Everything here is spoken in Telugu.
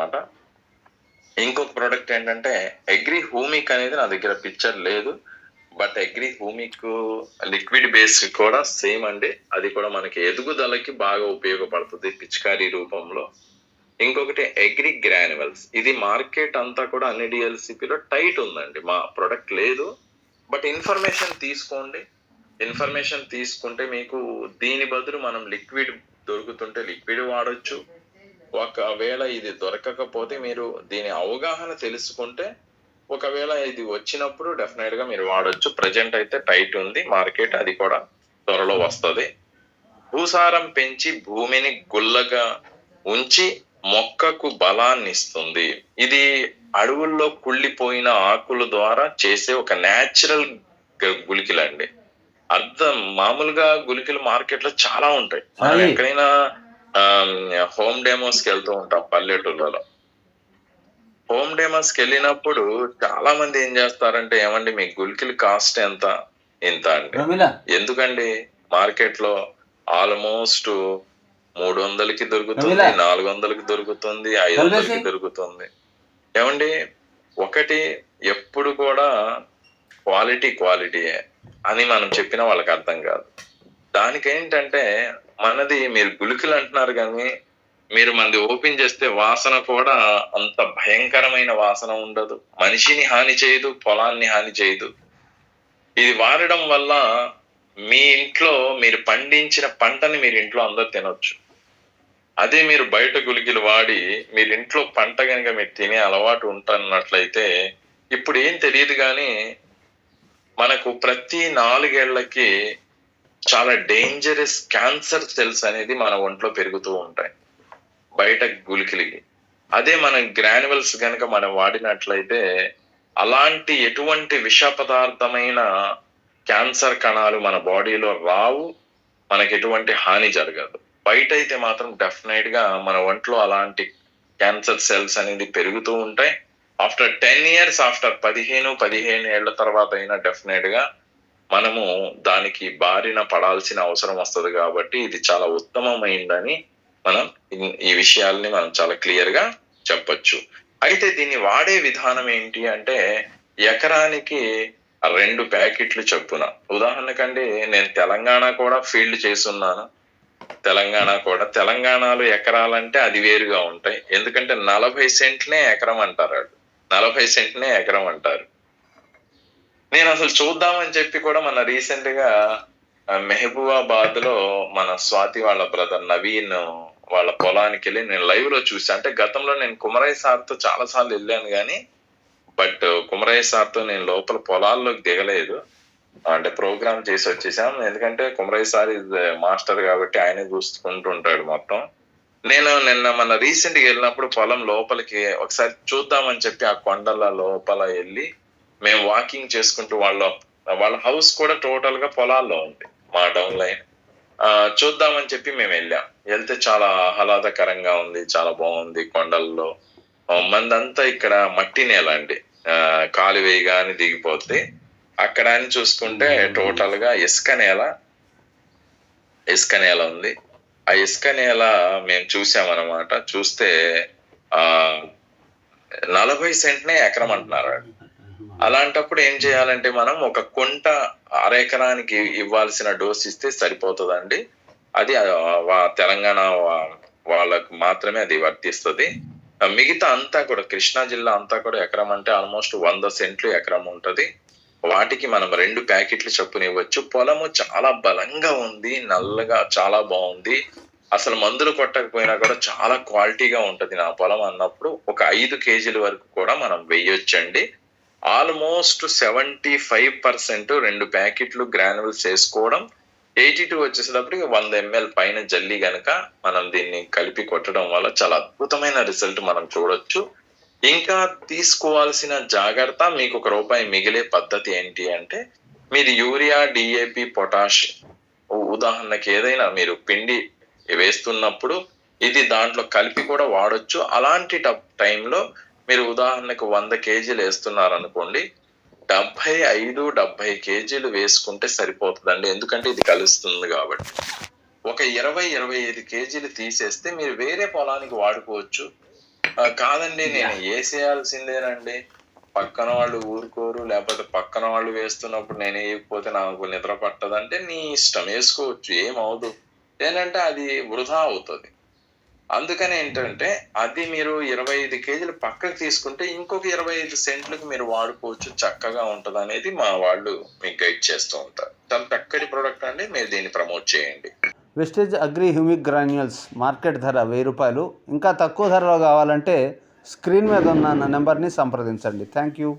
అనమాట. ఇంకొక ప్రోడక్ట్ ఏంటంటే అగ్రి హూమిక్ అనేది నా దగ్గర పిక్చర్ లేదు, but agri humic liquid base కూడా సేమ్ అండి. అది కూడా మనకి ఎదుగుదలకి బాగా ఉపయోగపడుతుంది పిచికారీ రూపంలో. ఇంకొకటి అగ్రి గ్రాన్యువల్స్, ఇది మార్కెట్ అంతా కూడా అన్ని డిఎల్సిపిలో టైట్ ఉందండి. మా ప్రొడక్ట్ లేదు, బట్ ఇన్ఫర్మేషన్ తీసుకోండి. ఇన్ఫర్మేషన్ తీసుకుంటే మీకు దీని బదులు మనం లిక్విడ్ దొరుకుతుంటే లిక్విడ్ వాడొచ్చు. ఒకవేళ ఇది దొరకకపోతే మీరు దీని అవగాహన తెలుసుకుంటే ఒకవేళ ఇది వచ్చినప్పుడు డెఫినెట్ గా మీరు వాడొచ్చు. ప్రజెంట్ అయితే టైట్ ఉంది మార్కెట్, అది కూడా త్వరలో వస్తుంది. భూసారం పెంచి భూమిని గుల్లగా ఉంచి మొక్కకు బలాన్ని ఇస్తుంది. ఇది అడవుల్లో కుళ్ళిపోయిన ఆకుల ద్వారా చేసే ఒక న్యాచురల్ గుళికలండి. అర్థం మామూలుగా గుళికలు మార్కెట్ లో చాలా ఉంటాయి. మనం ఎక్కడైనా హోమ్ డెమోస్ కి వెళ్తూ ఉంటాం పల్లెటూళ్ళలో. హోమ్ డెమోస్ కి వెళ్ళినప్పుడు చాలా మంది ఏం చేస్తారంటే, ఏమండి మీ గుళికలు కాస్ట్ ఎంత అంటే, ఎందుకండి మార్కెట్ లో ఆల్మోస్ట్ 300కి దొరుకుతుంది, 400కి దొరుకుతుంది, 500కి దొరుకుతుంది. ఏమండి ఒకటి ఎప్పుడు కూడా క్వాలిటీయే అని మనం చెప్పినా వాళ్ళకి అర్థం కాదు. దానికి ఏంటంటే మనది, మీరు గుళికలు అంటున్నారు కానీ మీరు మనది ఓపెన్ చేస్తే వాసన కూడా అంత భయంకరమైన వాసన ఉండదు, మనిషిని హాని చేయదు, పొలాన్ని హాని చేయదు. ఇది వాడడం వల్ల మీ ఇంట్లో మీరు పండించిన పంటని మీరు ఇంట్లో అందరు తినొచ్చు. అదే మీరు బయట గుళికలు వాడి మీరు ఇంట్లో పంట కనుక మీరు తినే అలవాటు ఉంటున్నట్లయితే, ఇప్పుడు ఏం తెలియదు కానీ మనకు ప్రతి 4 ఏళ్లకి చాలా డేంజరస్ క్యాన్సర్ సెల్స్ అనేది మన ఒంట్లో పెరుగుతూ ఉంటాయి బయట గుళికలకి. అదే మనం గ్రాన్యువల్స్ కనుక మనం వాడినట్లయితే అలాంటి ఎటువంటి విష పదార్థమైన క్యాన్సర్ కణాలు మన బాడీలో రావు, మనకి ఎటువంటి హాని జరగదు. బయట అయితే మాత్రం డెఫినెట్ గా మన ఒంట్లో అలాంటి క్యాన్సర్ సెల్స్ అనేది పెరుగుతూ ఉంటాయి. ఆఫ్టర్ 10 years, ఆఫ్టర్ 15 ఏళ్ల తర్వాత అయినా డెఫినెట్ గా మనము దానికి బారిన పడాల్సిన అవసరం వస్తుంది. కాబట్టి ఇది చాలా ఉత్తమమైందని మనం ఈ విషయాల్ని మనం చాలా క్లియర్ గా చెప్పొచ్చు. అయితే దీన్ని వాడే విధానం ఏంటి అంటే, ఎకరానికి 2 ప్యాకెట్లు చొప్పున. ఉదాహరణకండి నేను తెలంగాణ కూడా ఫీల్డ్ చేస్తున్నాను. తెలంగాణలో ఎకరాలంటే అది వేరుగా ఉంటాయి. ఎందుకంటే 40 సెంట్లే ఎకరం అంటారు. 40 సెంట్లే ఎకరం అంటారు. నేను అసలు చూద్దామని చెప్పి కూడా మన రీసెంట్ గా మెహబూబాబాద్ లో మన స్వాతి వాళ్ళ బ్రదర్ నవీన్ వాళ్ళ పొలానికి వెళ్ళి నేను లైవ్ లో చూసా. అంటే గతంలో నేను కుమరయ్య సార్తో చాలా సార్లు వెళ్ళాను కానీ, బట్ కుమరయ్య సార్తో నేను లోపల పొలాల్లోకి దిగలేదు. అంటే ప్రోగ్రామ్ చేసి వచ్చేసాం. ఎందుకంటే కుమరయ్య సార్ ఇస్ మాస్టర్ కాబట్టి ఆయనే చూసుకుంటుంటాడు మొత్తం. నేను నిన్న మన రీసెంట్ గా వెళ్ళినప్పుడు పొలం లోపలికి ఒకసారి చూద్దామని చెప్పి ఆ కొండల లోపల వెళ్ళి మేము వాకింగ్ చేసుకుంటూ వాళ్ళ హౌస్ కూడా టోటల్ గా పొలాల్లో ఉంది మా డౌన్ లైన్. చూద్దామని చెప్పి మేము వెళ్తే చాలా ఆహ్లాదకరంగా ఉంది, చాలా బాగుంది. కొండల్లో మందంతా ఇక్కడ మట్టి నేల అండి, కాలు వేయగానే దిగిపోద్ది. అక్కడ అని చూసుకుంటే టోటల్ గా ఇసుక నేల ఉంది. ఆ ఇసుక నేల మేము చూసామన్నమాట. చూస్తే 40 సెంట్నే ఎకరం అంటున్నారు. అలాంటప్పుడు ఏం చేయాలంటే మనం ఒక కుంట 1/2 ఎకరానికి ఇవ్వాల్సిన డోస్ ఇస్తే సరిపోతుందండి. అది తెలంగాణ వాళ్ళకు మాత్రమే అది వర్తిస్తుంది. మిగతా అంతా కూడా కృష్ణా జిల్లా అంతా కూడా ఎకరం అంటే ఆల్మోస్ట్ 100 సెంట్లు ఎకరం ఉంటది. వాటికి మనం 2 ప్యాకెట్లు చొప్పున ఇవ్వచ్చు. పొలము చాలా బలంగా ఉంది, నల్లగా చాలా బాగుంది. అసలు మందులు కొట్టకపోయినా కూడా చాలా క్వాలిటీగా ఉంటది నా పొలం అన్నప్పుడు ఒక 5 కేజీల వరకు కూడా మనం వెయ్యొచ్చండి. ఆల్మోస్ట్ 75% 2 ప్యాకెట్లు గ్రాన్యువల్స్ వేసుకోవడం, 82 వచ్చేసేటప్పటికి 100 ml పైన జల్లి గనక మనం దీన్ని కలిపి కొట్టడం వల్ల చాలా అద్భుతమైన రిజల్ట్ మనం చూడొచ్చు. ఇంకా తీసుకోవాల్సిన జాగ్రత్త, మీకు ₹1 మిగిలే పద్ధతి ఏంటి అంటే, మీరు యూరియా, డిఏపి, పొటాష్ ఉదాహరణకి ఏదైనా మీరు పిండి వేస్తున్నప్పుడు ఇది దాంట్లో కలిపి కూడా వాడొచ్చు. అలాంటి టైంలో మీరు ఉదాహరణకు 100 కేజీలు వేస్తున్నారు అనుకోండి, 75-70 కేజీలు వేసుకుంటే సరిపోతుందండి. ఎందుకంటే ఇది కలుస్తుంది కాబట్టి. ఒక 20-25 కేజీలు తీసేస్తే మీరు వేరే పొలానికి వాడుకోవచ్చు. కాదండి, నేను యాహ్! ఏసేయాల్సిందేనండి. పక్కన వాళ్ళు ఊరుకోరు. లేపోతే పక్కన వాళ్ళు వేస్తున్నప్పుడు నేనెయకపోతే నాకు నిద్ర పట్టదంటే నీ ఇష్టం ఏసుకోవచ్చు. ఏమవ్వదు. ఏంటంటే అది వృధా అవుతది. అందుకనేంటంటే అది మీరు 25 కేజీలు పక్కకు తీసుకుంటే ఇంకొక 25 సెంట్‌లకి మీరు వాడుకోవచ్చు. చక్కగా ఉంటదనేది మా వాళ్ళు మీకు గైడ్ చేస్తూ ఉంటారు. చాలా చక్కటి ప్రొడక్ట్ అండి. మీరు దీన్ని ప్రమోట్ చేయండి. Wastage agri humic granules market ధర రూ. 1000. ఇంకా తక్కువ ధరలో కావాలంటే స్క్రీన్ మీద ఉన్న నా నెంబర్ని సంప్రదించండి. Thank you.